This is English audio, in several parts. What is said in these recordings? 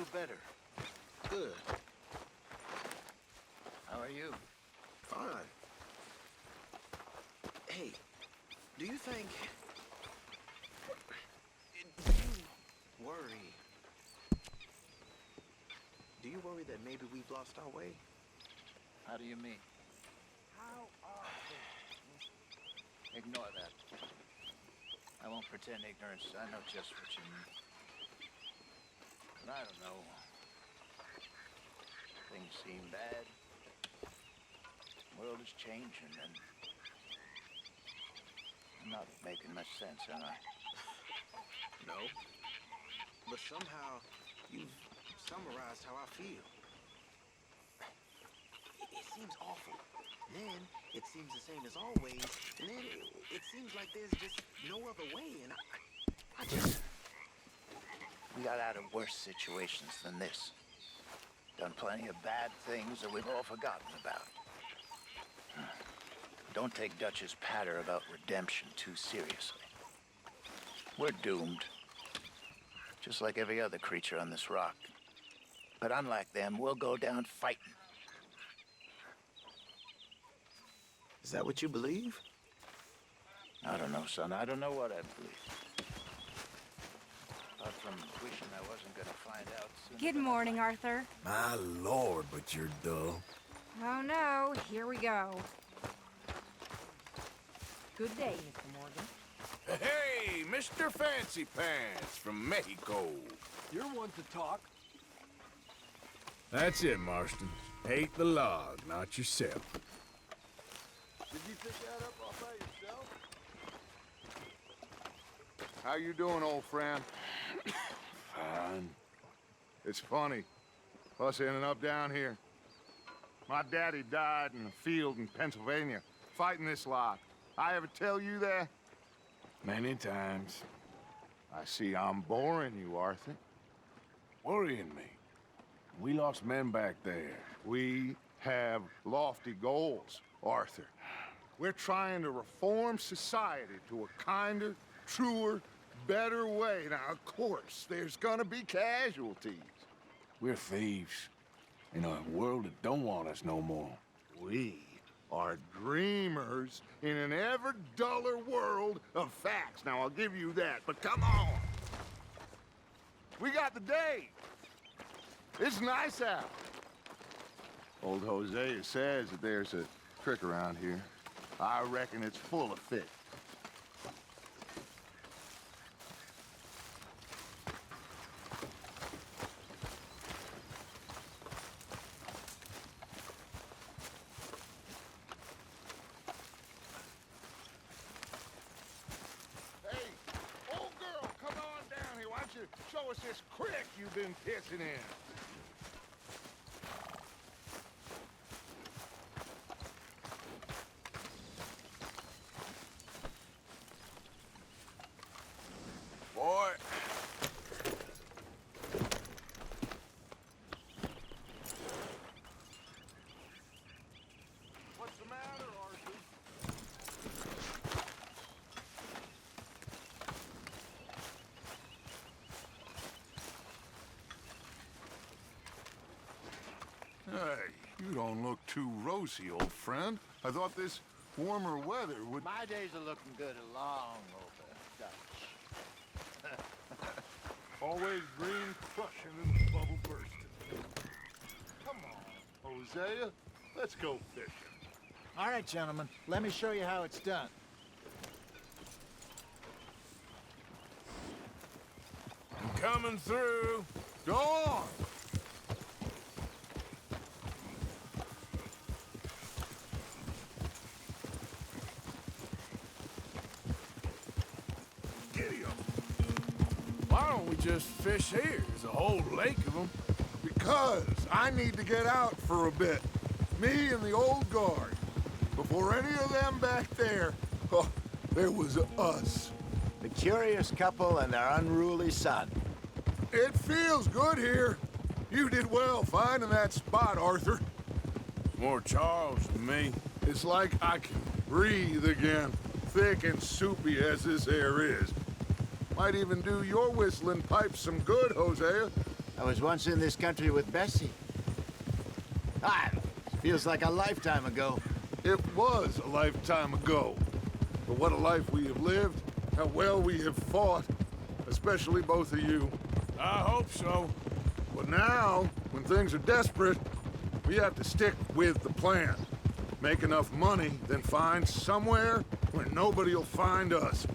little better. Good. How are you? Fine. Hey, do you think... Do you worry... Do you worry that maybe we've lost our way? How do you mean? How are Ignore that. I won't pretend ignorance. I know just what you mean. But I don't know. Things seem bad. The world is changing, and I'm not making much sense, am I? No. But somehow, you've summarized how I feel. It seems awful. Then, it seems the same as always. And then, it seems like there's just no other way. And I just... We got out of worse situations than this. Done plenty of bad things that we've all forgotten about. Don't take Dutch's patter about redemption too seriously. We're doomed. Just like every other creature on this rock. But unlike them, we'll go down fighting. Is that what you believe? I don't know, son. I don't know what I believe. Apart from wishing I wasn't gonna find out soon. Good morning, Arthur. My lord, but you're dull. Oh no, here we go. Good day, Mr. Morgan. Hey, Mr. Fancy Pants from Mexico. You're one to talk. That's it, Marston. Hate the log, not yourself. Did you pick that up all by yourself? How you doing, old friend? Fine. It's funny, us ending up down here. My daddy died in a field in Pennsylvania, fighting this lot. I ever tell you that? Many times. I see I'm boring you, Arthur. Worrying me. We lost men back there. We have lofty goals, Arthur. We're trying to reform society to a kinder, truer, better way. Now, of course, there's gonna be casualties. We're thieves. In a world that don't want us no more. We are dreamers in an ever duller world of facts. Now, I'll give you that, but come on. We got the day. It's nice out. Old Hosea says that there's a trick around here. I reckon it's full of fish. Hey, old girl, come on down here. Why don't you show us this creek you've been pissing in? Boy. What's the matter, Arthur? Hey, you don't look too rosy, old friend. I thought this warmer weather would... My days are looking good along over, Dutch. Always green crushing and the bubble bursting. Come on, Hosea. Let's go fishing. All right, gentlemen, let me show you how it's done. I'm coming through. Go on. Giddy up. Why don't we just fish here? There's a whole lake of them. Because I need to get out for a bit. Me and the old guard. Before any of them back there, oh, there was us. The curious couple and their unruly son. It feels good here. You did well finding that spot, Arthur. More Charles than me. It's like I can breathe again, thick and soupy as this air is. Might even do your whistling pipes some good, Hosea. I was once in this country with Bessie. Ah, feels like a lifetime ago. It was a lifetime ago. But what a life we have lived, how well we have fought, especially both of you. I hope so. But now, when things are desperate, we have to stick with the plan. Make enough money, then find somewhere where nobody will find us.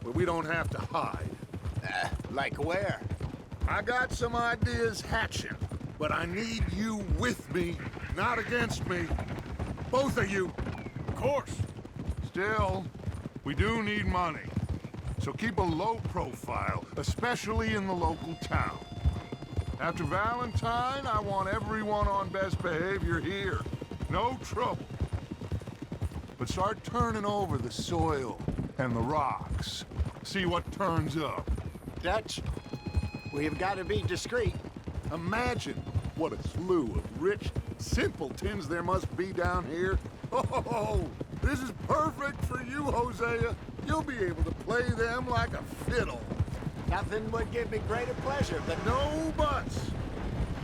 Where we don't have to hide. Like where? I got some ideas hatching, but I need you with me, not against me. Both of you. Of course. Still, we do need money. So keep a low profile, especially in the local town. After Valentine, I want everyone on best behavior here. No trouble. But start turning over the soil and the rocks. See what turns up. Dutch, we've got to be discreet. Imagine what a slew of rich simpletons there must be down here. Oh, this is perfect for you, Hosea. You'll be able to play them like a fiddle. Nothing would give me greater pleasure, but No buts.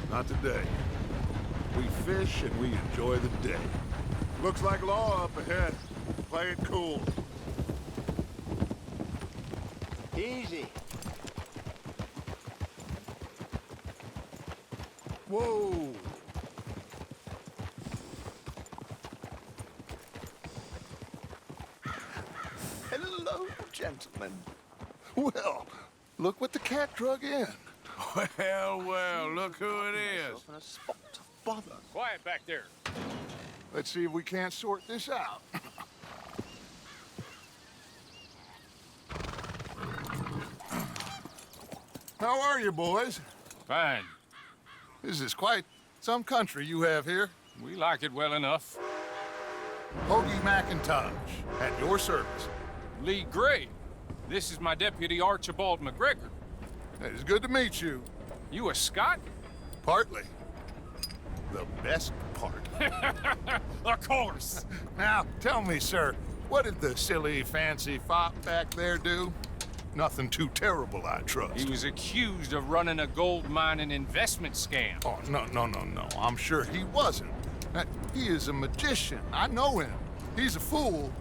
Not today. We fish and we enjoy the day. Looks like law up ahead. Play it cool. easy. Whoa. Hello, gentlemen. Well, look what the cat drug in. Well, well, look who it is. In a spot of bother. Quiet back there. Let's see if we can't sort this out. How are you, boys? Fine. This is quite some country you have here. We like it well enough. Hoagie McIntosh, at your service. Lee Gray. This is my deputy Archibald McGregor. It is good to meet you. You a Scot? Partly. The best part. Of course. Now, tell me, sir, what did the silly, fancy fop back there do? Nothing too terrible, I trust. He was accused of running a gold mining investment scam. Oh, no. I'm sure he wasn't. He is a magician. I know him. He's a fool,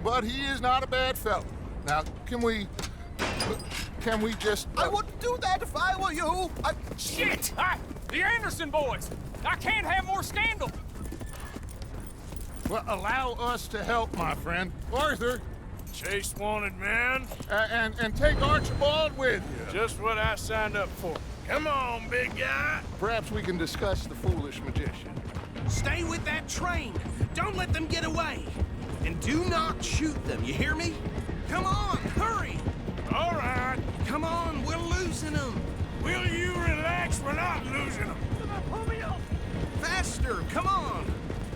but he is not a bad fellow. Now, can we just... I wouldn't do that if I were you. Shit! The Anderson boys! I can't have more scandal! Well, allow us to help, my friend. Arthur, Chase wanted man. and take Archibald with you. Just what I signed up for. Come on, big guy. Perhaps we can discuss the foolish magician. Stay with that train. Don't let them get away. And do not shoot them, you hear me? Come on, hurry! All right. Come on, we're losing them. Will you relax? We're not losing them. Pull me up! Faster, come on!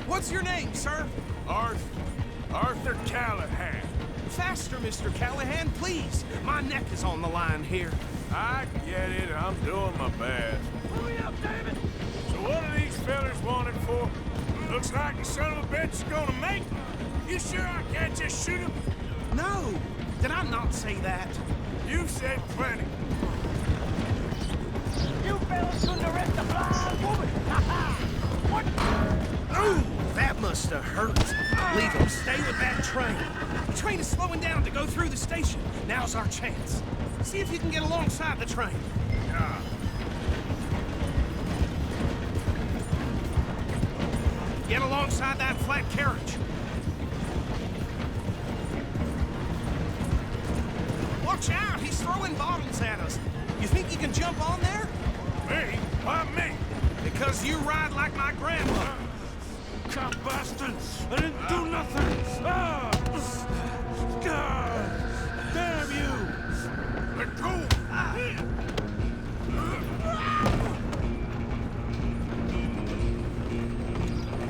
What's your name, sir? Arthur Callahan. Faster, Mr. Callahan, please. My neck is on the line here. I get it. I'm doing my best. Pull me up, David. So what are these fellas wanted for? Looks like the son of a bitch is gonna make me. You sure I can't just shoot him? No, did I not say that? You said plenty. You fellas couldn't arrest a blind woman! What? Ooh, that must have hurt. Leave him. Stay with that train. The train is slowing down to go through the station. Now's our chance. See if you can get alongside the train. Get alongside that flat carriage. Watch out! He's throwing bottles at us. You think you can jump on there? Me? Why me? Because you ride like my grandma. Cop bastard! I didn't do nothing! Ah! God! Damn you! Let go!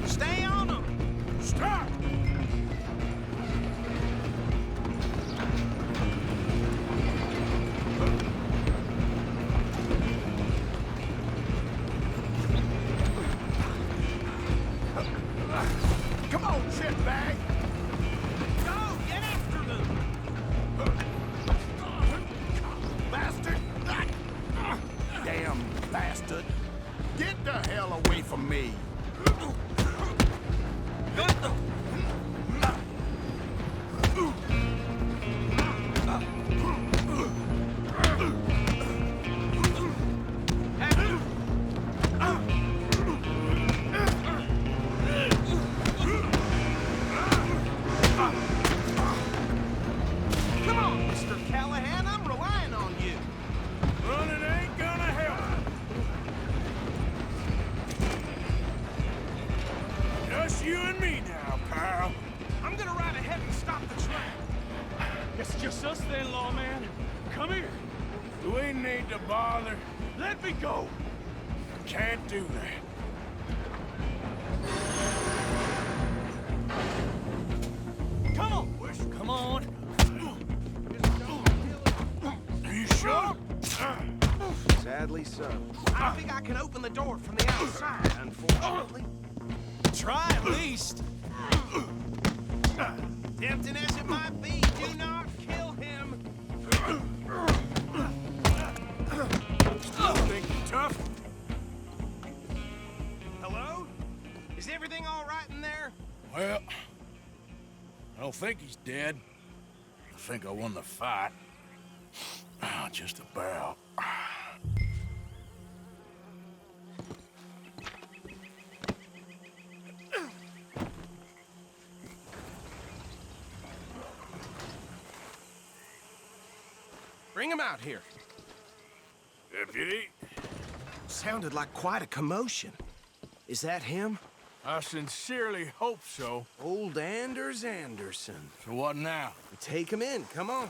Stay on him! Stop! Come on, shitbag! just us then, lawman. Come here. Do we need to bother? Let me go. Can't do that. Come on. Come on. Are you sure? Sadly so. I don't think I can open the door from the outside, unfortunately. Try at least. Tempting as it might be, do not kill him. Think you're tough? Hello? Is everything all right in there? Well, I don't think he's dead. I think I won the fight. Just about. Bring him out here. Deputy, Sounded like quite a commotion. Is that him? I sincerely hope so. Old Anders Anderson. So what now? Take him in, come on.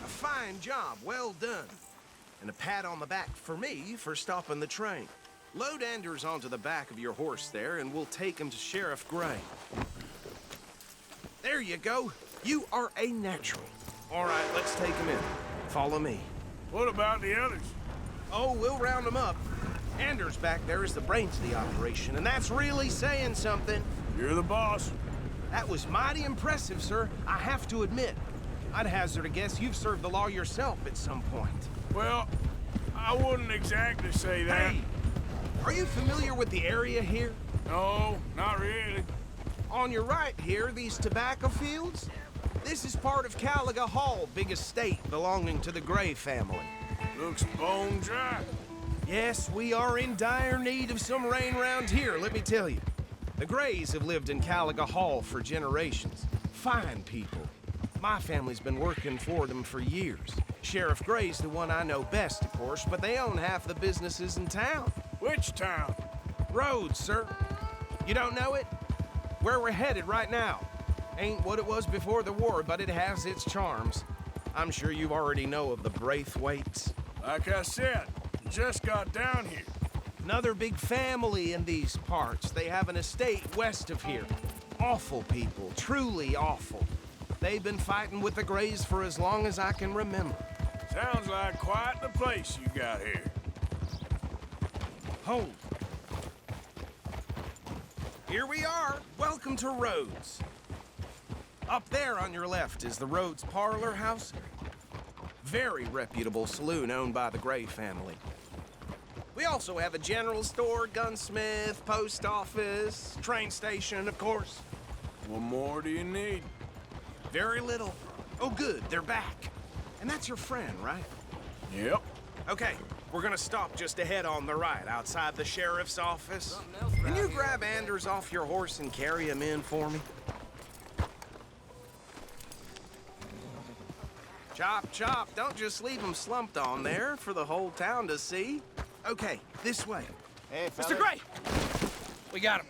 A fine job, well done. And a pat on the back for me for stopping the train. Load Anders onto the back of your horse there, and we'll take him to Sheriff Gray. There you go. You are a natural. All right, let's take him in. Follow me. What about the others? Oh, we'll round them up. Anders back there is the brains of the operation, and that's really saying something. You're the boss. That was mighty impressive, sir. I have to admit. I'd hazard a guess you've served the law yourself at some point. Well, I wouldn't exactly say that. Hey! Are you familiar with the area here? No, not really. On your right here, these tobacco fields? This is part of Caliga Hall, big estate belonging to the Gray family. Looks bone dry. Yes, we are in dire need of some rain round here, let me tell you. The Grays have lived in Caliga Hall for generations. Fine people. My family's been working for them for years. Sheriff Gray's the one I know best, of course, but they own half the businesses in town. Which town? Rhodes, sir. You don't know it? Where we're headed right now. Ain't what it was before the war, but it has its charms. I'm sure you already know of the Braithwaites. Like I said, just got down here. Another big family in these parts. They have an estate west of here. Awful people, truly awful. They've been fighting with the Grays for as long as I can remember. Sounds like quite the place you got here. Hold. Here we are. Welcome to Rhodes. Up there on your left is the Rhodes Parlor House. Very reputable saloon owned by the Gray family. We also have a general store, gunsmith, post office, train station, of course. What more do you need? Very little. Oh, good, they're back. And that's your friend, right? Yep. Okay, we're gonna stop just ahead on the right, outside the sheriff's office. Can you grab Anders off your horse and carry him in for me? Chop, chop. Don't just leave him slumped on there for the whole town to see. Okay, this way. Hey, Mr. Gray! We got him.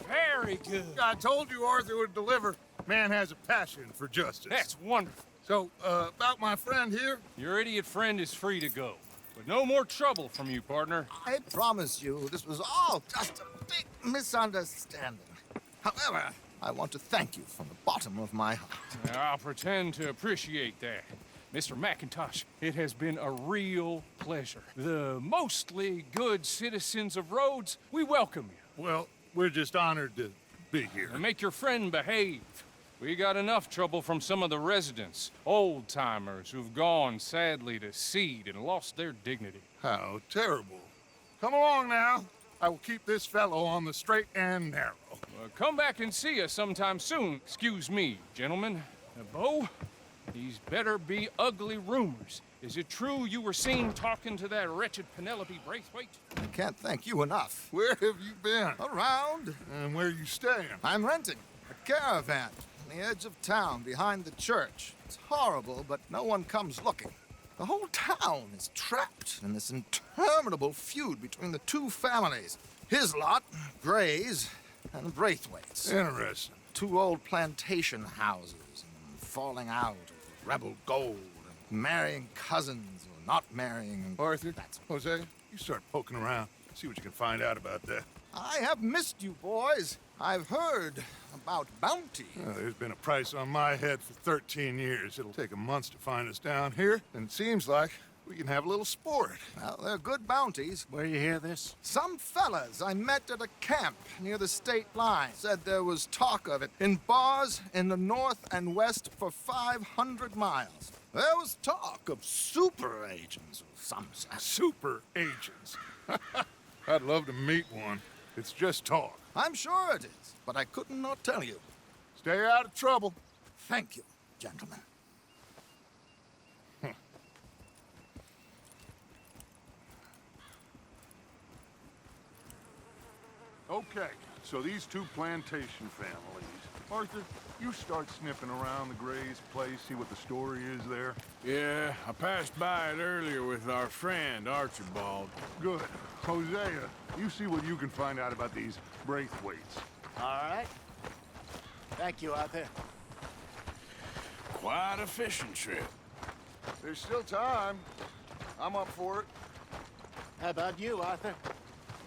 Very good. I told you Arthur would deliver. Man has a passion for justice. That's wonderful. So, about my friend here? Your idiot friend is free to go. But no more trouble from you, partner. I promise you, this was all just a big misunderstanding. However, I want to thank you from the bottom of my heart. I'll pretend to appreciate that. Mr. McIntosh, it has been a real pleasure. The mostly good citizens of Rhodes, we welcome you. Well, we're just honored to be here. And make your friend behave. We got enough trouble from some of the residents, old-timers who've gone, sadly, to seed and lost their dignity. How terrible. Come along now. I will keep this fellow on the straight and narrow. Come back and see us sometime soon. Excuse me, gentlemen. Bo, these better be ugly rumors. Is it true you were seen talking to that wretched Penelope Braithwaite? I can't thank you enough. Where have you been? Around. And where you staying? I'm renting a caravan on the edge of town behind the church. It's horrible, but no one comes looking. The whole town is trapped in this interminable feud between the two families. His lot, Gray's, and Braithwaite's. Interesting. 2 old plantation houses and falling out over rebel gold and marrying cousins or not marrying. And Arthur, that's Hosea, you start poking around. See what you can find out about that. I have missed you, boys. I've heard about bounty. There's been a price on my head for 13 years. It'll take 'em months to find us down here, and it seems like we can have a little sport. Well, they're good bounties. Where you hear this? Some fellas I met at a camp near the state line said there was talk of it in bars in the north and west for 500 miles. There was talk of super agents of some sort. Super agents. I'd love to meet one. It's just talk. I'm sure it is, but I couldn't not tell you. Stay out of trouble. Thank you, gentlemen. Okay, so these two plantation families. Arthur, you start sniffing around the Gray's place, see what the story is there. Yeah, I passed by it earlier with our friend, Archibald. Good. Hosea, you see what you can find out about these Braithwaites. All right. Thank you, Arthur. Quite a fishing trip. There's still time. I'm up for it. How about you, Arthur?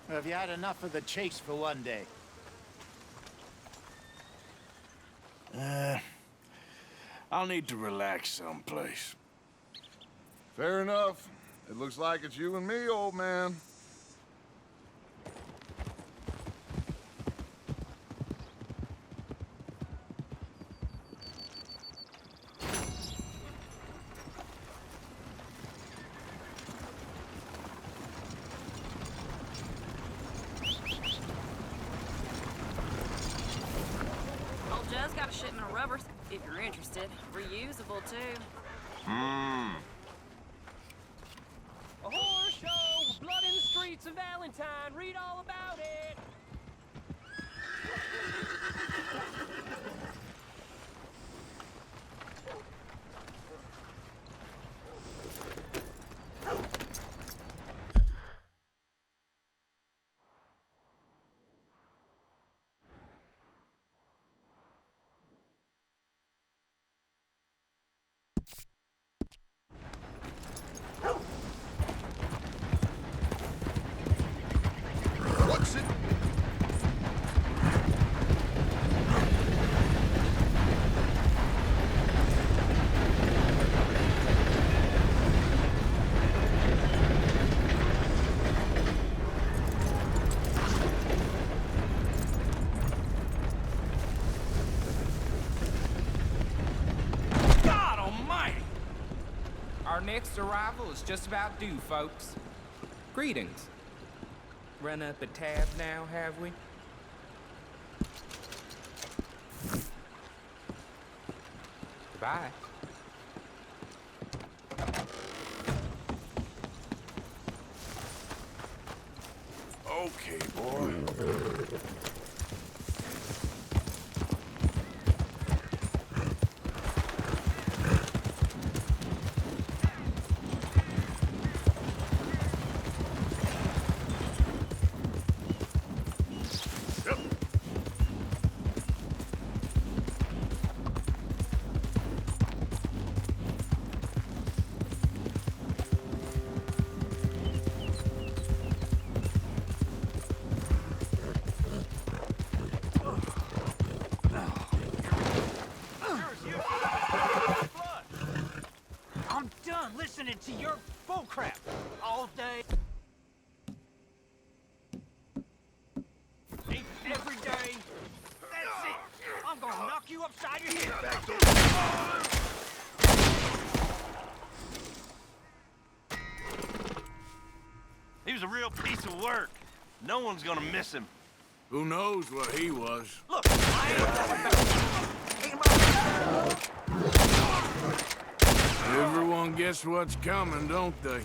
Or have you had enough of the chase for one day? I'll need to relax someplace. Fair enough. It looks like it's you and me, old man. Old Joe's got a shipment of rubbers, if you're interested. Reusable, too. A horror show with blood in the streets of Valentine. Read all about it. What's it? God almighty! Our next arrival is just about due, folks. Greetings. Run up a tab now, have we? Goodbye. Okay, boy. I'm done listening to your bullcrap all day. Every day. That's it. I'm gonna knock you upside your head. He was a real piece of work. No one's gonna miss him. Who knows what he was? Look, I Everyone gets what's coming, don't they?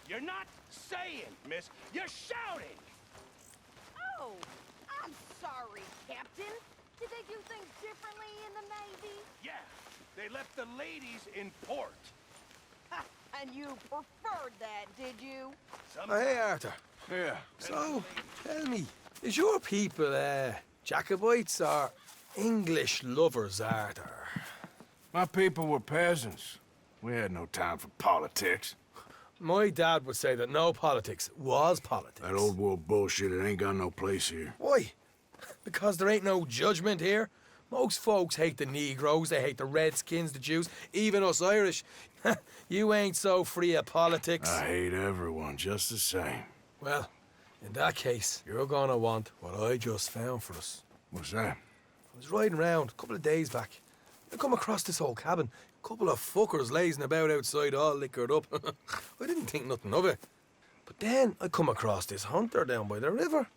You're not saying, miss. You're shouting. Oh, I'm sorry, Captain. Did they do things differently in the Navy? Yeah, they left the ladies in port. Ha, and you preferred that, did you? Hey, Arthur. Yeah. So, tell me, is your people, Jacobites or English lovers, Arthur? My people were peasants. We had no time for politics. My dad would say that no politics was politics. That old world bullshit, it ain't got no place here. Why? Because there ain't no judgment here. Most folks hate the Negroes, they hate the Redskins, the Jews, even us Irish. You ain't so free of politics. I hate everyone just the same. Well, in that case, you're gonna want what I just found for us. What's that? I was riding around a couple of days back. I come across this old cabin. A couple of fuckers lazing about outside all liquored up. I didn't think nothing of it. But then I come across this hunter down by the river.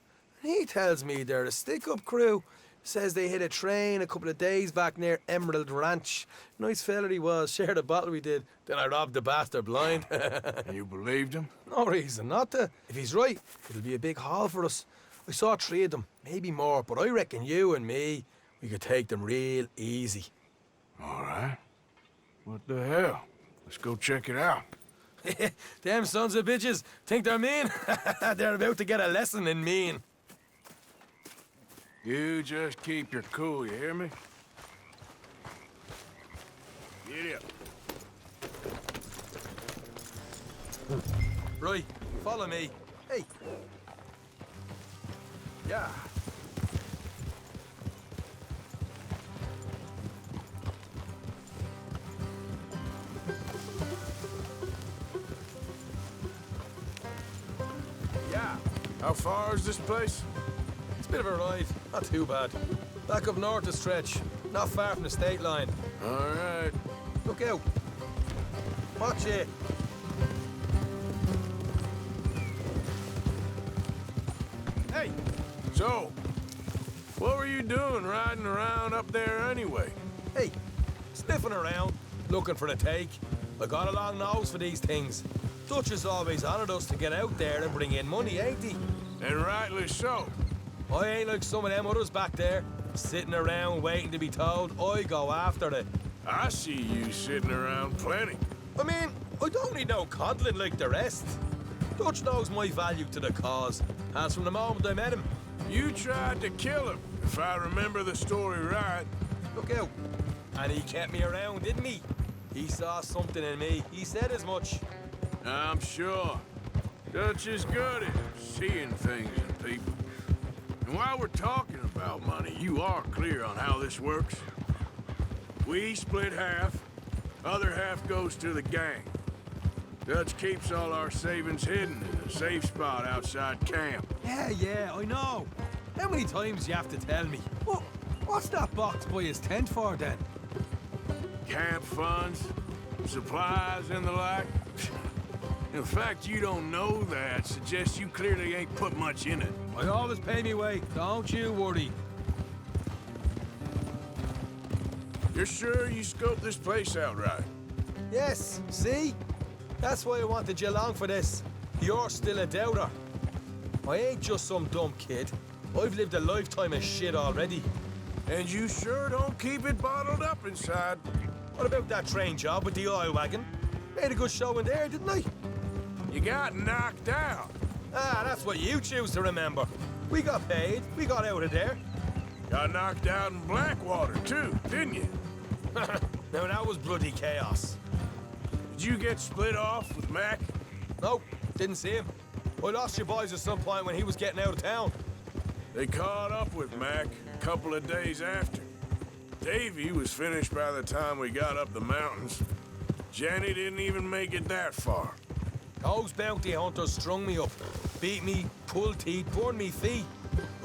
And he tells me they're a stick-up crew. Says they hit a train a couple of days back near Emerald Ranch. Nice fella he was, shared a bottle we did. Then I robbed the bastard blind. You believed him? No reason not to. If he's right, it'll be a big haul for us. I saw 3 of them, maybe more, but I reckon you and me, we could take them real easy. All right. What the hell? Let's go check it out. Them sons of bitches think they're mean. They're about to get a lesson in mean. You just keep your cool, you hear me? Get up. Right, follow me. Hey. Yeah. Yeah. How far is this place? It's a bit of a ride, not too bad. Back up north a stretch, not far from the state line. All right. Look out. Watch it. Hey! So, what were you doing riding around up there anyway? Hey, sniffing around, looking for the take. I got a long nose for these things. Dutch has always honoured us to get out there and bring in money, ain't he? And rightly so. I ain't like some of them others back there, sitting around waiting to be told. I go after it. I see you sitting around plenty. I mean, I don't need no coddling like the rest. Dutch knows my value to the cause, as from the moment I met him. You tried to kill him, if I remember the story right. Look out. And he kept me around, didn't he? He saw something in me. He said as much. I'm sure. Dutch is good at seeing things in people. And while we're talking about money, you are clear on how this works? We split half, other half goes to the gang. Dutch keeps all our savings hidden in a safe spot outside camp. Yeah, I know. How many times do you have to tell me? What's that box by his tent for, then? Camp funds, supplies, and the like. In fact, you don't know that suggests you clearly ain't put much in it. I always pay me way, don't you worry. You're sure you scoped this place out right? Yes, see? That's why I wanted you along for this. You're still a doubter. I ain't just some dumb kid. I've lived a lifetime of shit already. And you sure don't keep it bottled up inside. What about that train job with the oil wagon? Made a good show in there, didn't I? You got knocked out. Ah, that's what you choose to remember. We got paid. We got out of there. Got knocked out in Blackwater, too, didn't you? Now, that was bloody chaos. Did you get split off with Mac? Nope, didn't see him. I lost your boys at some point when he was getting out of town. They caught up with Mac a couple of days after. Davy was finished by the time we got up the mountains. Jenny didn't even make it that far. Those bounty hunters strung me up, beat me, pulled teeth, burned me feet.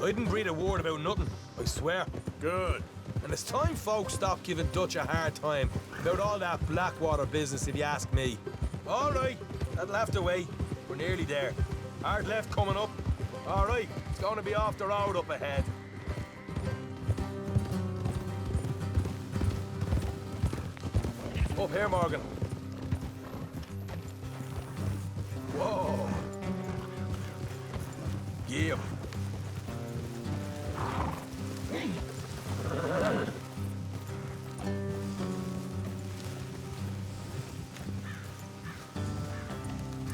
I didn't breathe a word about nothing, I swear. Good. And it's time folks stopped giving Dutch a hard time about all that Blackwater business, if you ask me. All right, that'll have to wait. We're nearly there. Hard left coming up. All right, it's going to be off the road up ahead. Up here, Morgan. Whoa. deal.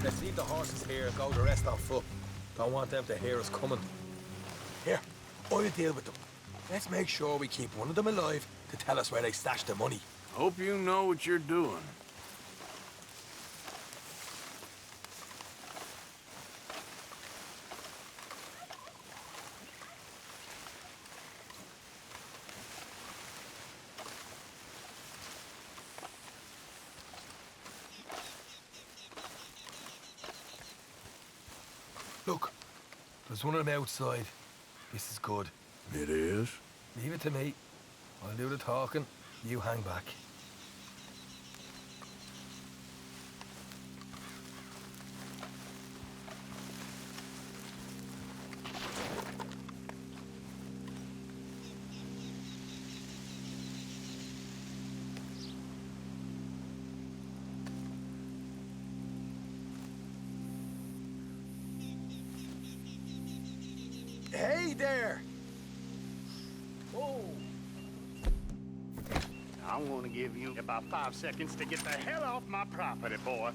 Let's leave the horses here and go the rest on foot. Don't want them to hear us coming. Here, I'll deal with them. Let's make sure we keep one of them alive to tell us where they stashed the money. Hope you know what you're doing. Look, there's one of them outside. This is good. It is? Leave it to me. I'll do the talking. You hang back. Hey there! Oh. I'm gonna give you about 5 seconds to get the hell off my property, boy.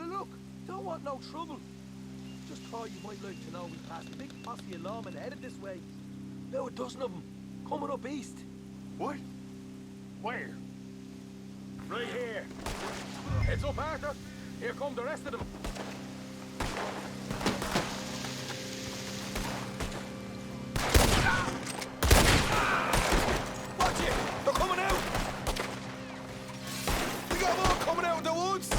Look, don't want no trouble. Just thought you might like to know we passed a big posse of lawmen headed this way. About a dozen of them, coming up east. What? Where? Right here. Heads up, Arthur. Here come the rest of them. Watch it! They're coming out! We got more coming out of the woods!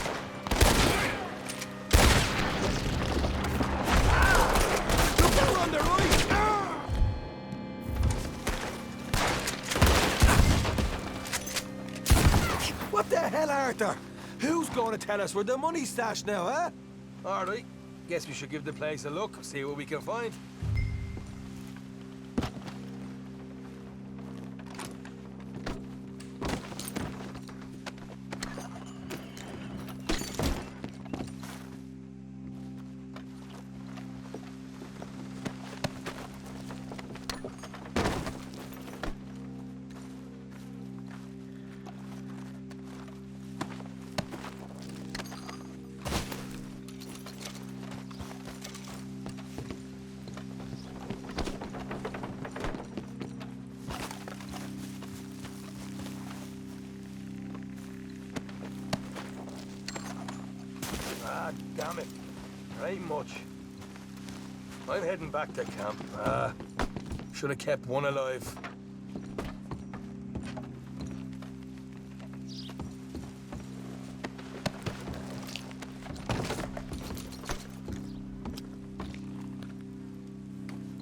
Look, they're on the right! What the hell, Arthur? Who's going to tell us where the money's stashed now, huh? All right. Guess we should give the place a look, see what we can find. Ah, damn it. There ain't much. I'm heading back to camp. Should have kept one alive.